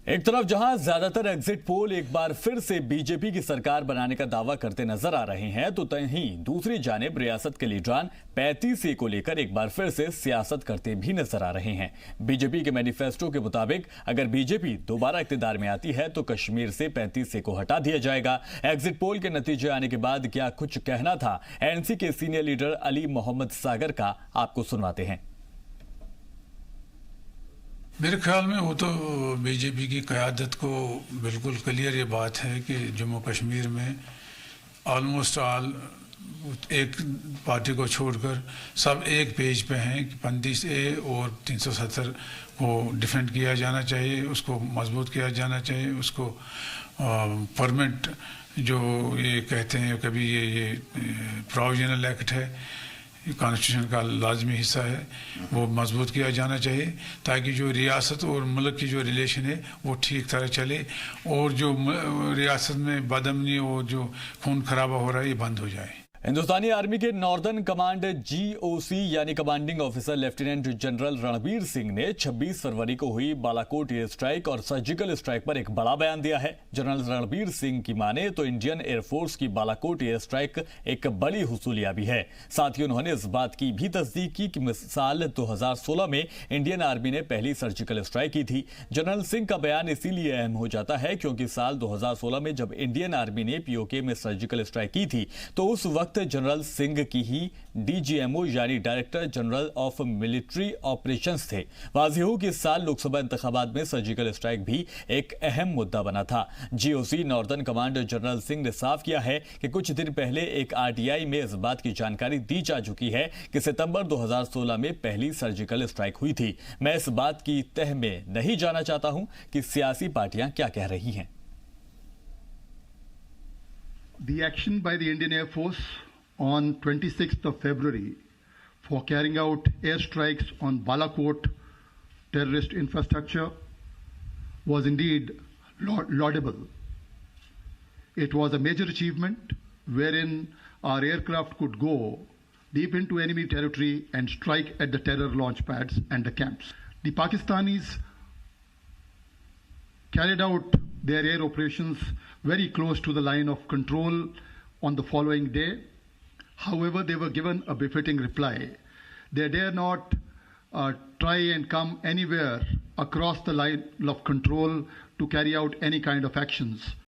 एक तरफ जहां ज्यादातर एग्जिट पोल एक बार फिर से बीजेपी की सरकार बनाने का दावा करते नजर आ रहे हैं, तो वहीं दूसरी जानिब रियासत के लीडरान 35 ए को लेकर एक बार फिर से सियासत करते भी नजर आ रहे हैं। बीजेपी के मैनिफेस्टो के मुताबिक अगर बीजेपी दोबारा इक्तिदार में आती है तो कश्मीर से 35 ए को हटा दिया जाएगा। एग्जिट पोल के नतीजे आने के बाद क्या कुछ कहना था एनसी के सीनियर लीडर अली मोहम्मद सागर का, आपको सुनवाते हैं। मेरे ख्याल में वो तो बीजेपी की क़यादत को बिल्कुल क्लियर ये बात है कि जम्मू कश्मीर में ऑलमोस्ट ऑल एक पार्टी को छोड़कर सब एक पेज पे हैं कि 35 ए और 370 को डिफेंड किया जाना चाहिए, उसको मजबूत किया जाना चाहिए, उसको परमानेंट जो ये कहते हैं कभी ये प्रोविजनल एक्ट है, कॉन्स्टिट्यूशन का लाजमी हिस्सा है, वो मजबूत किया जाना चाहिए ताकि जो रियासत और मुल्क की जो रिलेशन है वो ठीक तरह चले और जो रियासत में बदअमनी और जो खून खराबा हो रहा है ये बंद हो जाए। हिंदुस्तानी आर्मी के नॉर्दर्न कमांड जीओसी यानी commanding officer lieutenant general Ranbir Singh ने 26 फरवरी को हुई बालाकोट एयर स्ट्राइक और सर्जिकल स्ट्राइक पर एक बड़ा बयान दिया है। जनरल रणबीर सिंह की माने तो इंडियन एयरफोर्स की बालाकोट एयर स्ट्राइक एक बड़ी हुसूलियाबी है। साथ ही उन्होंने इस बात की भी तस्दीक की कि साल 2016 में इंडियन आर्मी ने पहली सर्जिकल स्ट्राइक की थी। जनरल सिंह का बयान इसीलिए अहम हो जाता है क्योंकि साल 2016 में जब इंडियन आर्मी ने पीओके में सर्जिकल स्ट्राइक की थी तो उस वक्त जनरल सिंह की ही डीजीएमओ यानी director general of military operations थे। वाज़ेह हो कि इस साल लोकसभा इंतखाबात में सर्जिकल स्ट्राइक भी एक अहम मुद्दा बना था। GOC northern command general Singh ने साफ किया है कि कुछ दिन पहले एक आरटीआई में इस बात की जानकारी दी जा चुकी है कि सितंबर 2016 में पहली सर्जिकल स्ट्राइक हुई थी। मैं इस बात की तह में नहीं जाना चाहता हूं कि सियासी पार्टियां क्या कह रही हैं। The action by the Indian Air Force on 26th of February for carrying out airstrikes on Balakot terrorist infrastructure was indeed laudable. It was a major achievement wherein our aircraft could go deep into enemy territory and strike at the terror launch pads and the camps. The Pakistanis carried out their air operations very close to the line of control on the following day. However, they were given a befitting reply. They dare not try and come anywhere across the line of control to carry out any kind of actions.